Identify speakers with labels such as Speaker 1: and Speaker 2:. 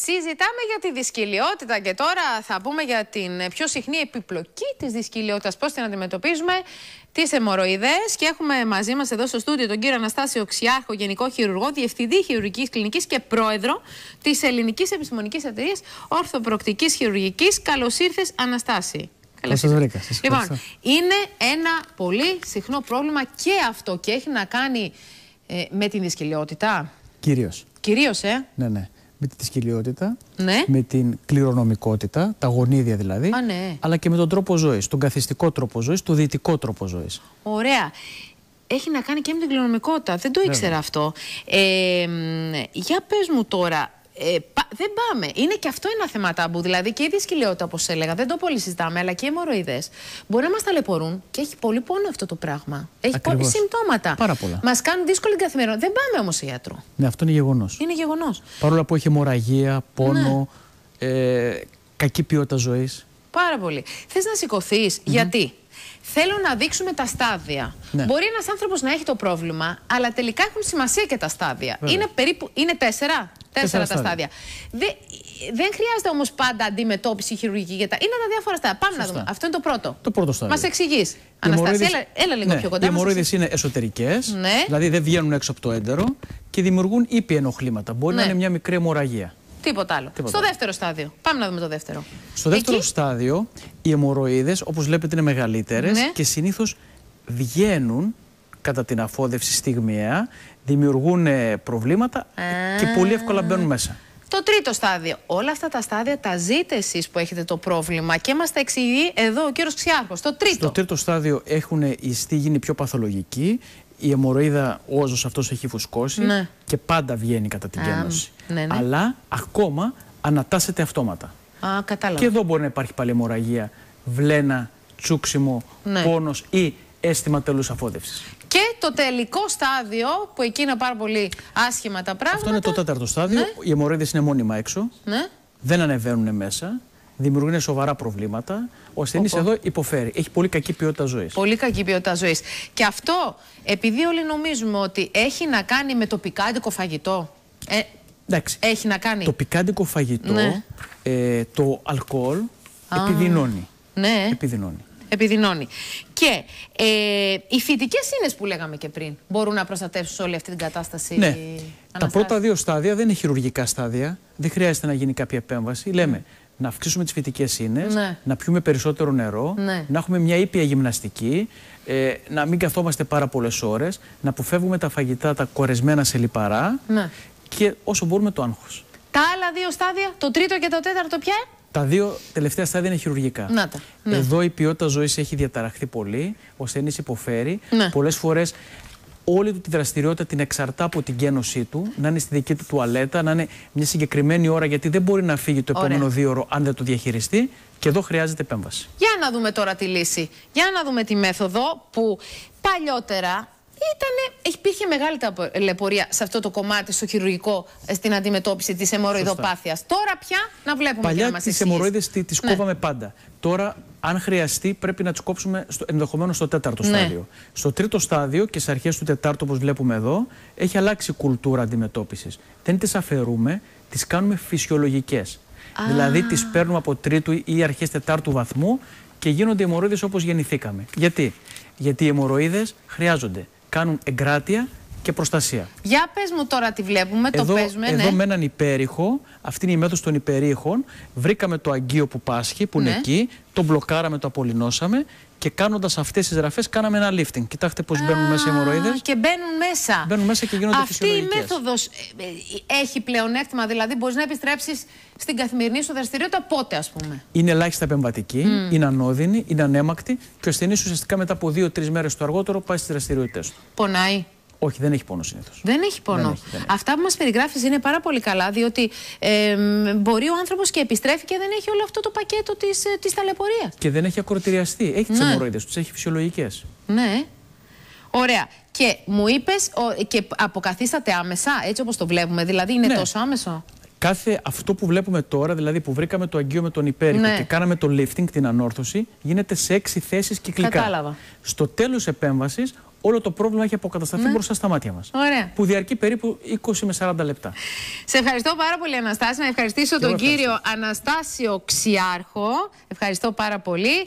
Speaker 1: Συζητάμε για τη δυσκολιότητα και τώρα θα πούμε για την πιο συχνή επιπλοκή της δυσκολιότητας, πώς την αντιμετωπίζουμε, τις αιμορροειδές. Και έχουμε μαζί μας εδώ στο στούντιο τον κύριο Αναστάσιο Ξιάρχο, Γενικό Χειρουργό, Διευθυντή Χειρουργικής Κλινικής και Πρόεδρο της Ελληνικής Επιστημονικής Εταιρείας Ορθοπροκτικής Χειρουργικής. Καλώς ήρθες, Αναστάση.
Speaker 2: Καλώς σας βρήκα.
Speaker 1: Λοιπόν, είναι ένα πολύ συχνό πρόβλημα και αυτό και έχει να κάνει με την δυσκολιότητα.
Speaker 2: Κυρίως.
Speaker 1: Κυρίως,
Speaker 2: Ναι. Με τη δυσκολιότητα,
Speaker 1: ναι.
Speaker 2: Με την κληρονομικότητα, τα γονίδια δηλαδή,
Speaker 1: ναι.
Speaker 2: αλλά και με τον τρόπο ζωής, τον καθιστικό τρόπο ζωής, τον δυτικό τρόπο ζωής.
Speaker 1: Ωραία. Έχει να κάνει και με την κληρονομικότητα. Δεν το ήξερα αυτό. Για πες μου τώρα, δεν πάμε. Είναι και αυτό ένα θέμα ταμπού. Δηλαδή και η δυσκολιότητα, όπως έλεγα, δεν το πολύ συζητάμε, αλλά και οι αιμορροειδές μπορεί να μας ταλαιπωρούν και έχει πολύ πόνο αυτό το πράγμα. Έχει πολλές συμπτώματα.
Speaker 2: Πάρα πολλά.
Speaker 1: Μας κάνουν δύσκολη καθημερινότητα. Δεν πάμε όμως σε γιατρό.
Speaker 2: Ναι, αυτό είναι γεγονός.
Speaker 1: Είναι γεγονός.
Speaker 2: Παρόλο που έχει αιμορραγία, πόνο, κακή ποιότητα ζωής.
Speaker 1: Πάρα πολύ. Θες να σηκωθείς, γιατί? Θέλω να δείξουμε τα στάδια.
Speaker 2: Ναι.
Speaker 1: Μπορεί ένας άνθρωπος να έχει το πρόβλημα, αλλά τελικά έχουν σημασία και τα στάδια. Είναι τέσσερα τα στάδια. Δεν χρειάζεται όμως πάντα αντιμετώπιση χειρουργική. Είναι τα διάφορα στάδια. Πάμε να δούμε. Αυτό είναι το πρώτο.
Speaker 2: Το πρώτο στάδιο.
Speaker 1: Μας εξηγείς. Αναστασία, έλα λίγο πιο κοντά.
Speaker 2: Οι αιμορροίδες είναι εσωτερικές, δηλαδή δεν βγαίνουν έξω από το έντερο και δημιουργούν ήπια ενοχλήματα. Μπορεί να είναι μια μικρή αιμορραγία.
Speaker 1: Τίποτα άλλο. Στο δεύτερο στάδιο. Πάμε να δούμε το δεύτερο.
Speaker 2: Στο δεύτερο στάδιο, οι αιμορροίδες, όπως βλέπετε, είναι μεγαλύτερες και συνήθως βγαίνουν κατά την αφόδευση στιγμιαία, δημιουργούν προβλήματα και πολύ εύκολα μπαίνουν μέσα.
Speaker 1: Το τρίτο στάδιο. Όλα αυτά τα στάδια τα ζείτε εσείς που έχετε το πρόβλημα και μας τα εξηγεί εδώ ο κύριος Ξιάρχος. Το τρίτο.
Speaker 2: Στο τρίτο στάδιο έχουν η ιστοί γίνει πιο παθολογική. Η αιμορροίδα, ο όζος αυτός έχει φουσκώσει και πάντα βγαίνει κατά την γέννηση. Αλλά ακόμα ανατάσσεται αυτόματα.
Speaker 1: Κατάλαβα.
Speaker 2: Και εδώ μπορεί να υπάρχει πάλι αιμορραγία, βλένα, τσούξιμο, πόνος ή αίσθημα τέλους αφόδευσης.
Speaker 1: Και το τελικό στάδιο, που εκεί είναι πάρα πολύ άσχημα τα πράγματα.
Speaker 2: Αυτό είναι το τέταρτο στάδιο. Οι αιμορροίδες είναι μόνιμα έξω. Δεν ανεβαίνουν μέσα. Δημιουργούν σοβαρά προβλήματα. Ο ασθενής εδώ υποφέρει. Έχει πολύ κακή ποιότητα ζωής. Πολύ κακή ποιότητα ζωής.
Speaker 1: Και αυτό, επειδή όλοι νομίζουμε ότι έχει να κάνει με το πικάντικο φαγητό.
Speaker 2: Εντάξει.
Speaker 1: Έχει να κάνει.
Speaker 2: Το πικάντικο φαγητό, το αλκοόλ, επιδεινώνει. Επιδεινώνει.
Speaker 1: Και οι φυτικές ίνες που λέγαμε και πριν μπορούν να προστατεύσουν σε όλη αυτή την κατάσταση.
Speaker 2: Ναι. Τα πρώτα δύο στάδια δεν είναι χειρουργικά στάδια. Δεν χρειάζεται να γίνει κάποια επέμβαση. Λέμε να αυξήσουμε τις φυτικές ίνες, να πιούμε περισσότερο νερό, να έχουμε μια ήπια γυμναστική, να μην καθόμαστε πάρα πολλές ώρες, να αποφεύγουμε τα φαγητά τα κορεσμένα σε λιπαρά και όσο μπορούμε το άγχος.
Speaker 1: Τα άλλα δύο στάδια, το τρίτο και το τέταρτο ποια?
Speaker 2: Τα δύο τελευταία στάδια είναι χειρουργικά. Εδώ η ποιότητα ζωής έχει διαταραχθεί πολύ, ο ασθενής υποφέρει. Πολλές φορές όλη του τη δραστηριότητα την εξαρτά από την γένωσή του, να είναι στη δική του τουαλέτα, να είναι μια συγκεκριμένη ώρα, γιατί δεν μπορεί να φύγει το επόμενο 2 ώρο αν δεν το διαχειριστεί. Και εδώ χρειάζεται επέμβαση.
Speaker 1: Για να δούμε τώρα τη λύση. Για να δούμε τη μέθοδο που παλιότερα υπήρχε μεγάλη ταλαιπωρία σε αυτό το κομμάτι, στο χειρουργικό, στην αντιμετώπιση της αιμορροειδοπάθειας. Τώρα πια να βλέπουμε.
Speaker 2: Παλιά τις αιμορροίδες τις κόβαμε πάντα. Τώρα, αν χρειαστεί, πρέπει να τις κόψουμε ενδεχομένως στο τέταρτο στάδιο. Στο τρίτο στάδιο και στις αρχές του τετάρτου, όπως βλέπουμε εδώ, έχει αλλάξει η κουλτούρα αντιμετώπισης. Δεν τις αφαιρούμε, τις κάνουμε φυσιολογικές. Δηλαδή, τις παίρνουμε από τρίτου ή αρχές τετάρτου βαθμού και γίνονται αιμορροίδες όπως γεννηθήκαμε. Γιατί οι αιμορροίδες χρειάζονται. Κάνουν εγκράτεια και προστασία.
Speaker 1: Για πες μου τώρα τι βλέπουμε, το παίζουμε.
Speaker 2: Εδώ με έναν υπέρηχο, αυτή είναι η μέθοδος των υπερήχων, βρήκαμε το αγκείο που πάσχει, που είναι εκεί, το μπλοκάραμε, το απολυνώσαμε και κάνοντας αυτές τις ραφές κάναμε ένα lifting. Κοιτάξτε πώς μπαίνουν μέσα οι αιμορροίδες.
Speaker 1: Και μπαίνουν μέσα.
Speaker 2: Μπαίνουν μέσα και γίνονται φυσιολογικές.
Speaker 1: Αυτή η μέθοδος έχει πλεονέκτημα, δηλαδή μπορείς να επιστρέψεις στην καθημερινή σου δραστηριότητα πότε, ας πούμε?
Speaker 2: Είναι ελάχιστα επεμβατική, είναι ανώδυνη, είναι ανέμακτη και ο ασθενής ουσιαστικά μετά από 2-3 μέρες το αργότερο πάει στις δραστηριότητες του.
Speaker 1: Πονάει?
Speaker 2: Όχι, δεν έχει πόνο συνήθως.
Speaker 1: Δεν έχει πόνο. Δεν έχει. Αυτά που μας περιγράφεις είναι πάρα πολύ καλά, διότι μπορεί ο άνθρωπος και επιστρέφει και δεν έχει όλο αυτό το πακέτο της ταλαιπωρίας.
Speaker 2: Και δεν έχει ακροτηριαστεί. Έχει τις αιμορροίδες, τους έχει φυσιολογικές.
Speaker 1: Ναι. Ωραία. Και μου είπες και αποκαθίσταται άμεσα, έτσι όπως το βλέπουμε, δηλαδή είναι τόσο άμεσο?
Speaker 2: Αυτό που βλέπουμε τώρα, δηλαδή που βρήκαμε το αγκείο με τον υπέρηχο και κάναμε το lifting, την ανόρθωση, γίνεται σε 6 θέσεις κυκλικά.
Speaker 1: Κατάλαβα.
Speaker 2: Στο τέλος επέμβασης, όλο το πρόβλημα έχει αποκατασταθεί μπροστά στα μάτια μας.
Speaker 1: Ωραία.
Speaker 2: Που διαρκεί περίπου 20 με 40 λεπτά.
Speaker 1: Σε ευχαριστώ πάρα πολύ, Αναστάση. Να ευχαριστήσω τον κύριο Αναστάσιο Ξιάρχο. Ευχαριστώ πάρα πολύ.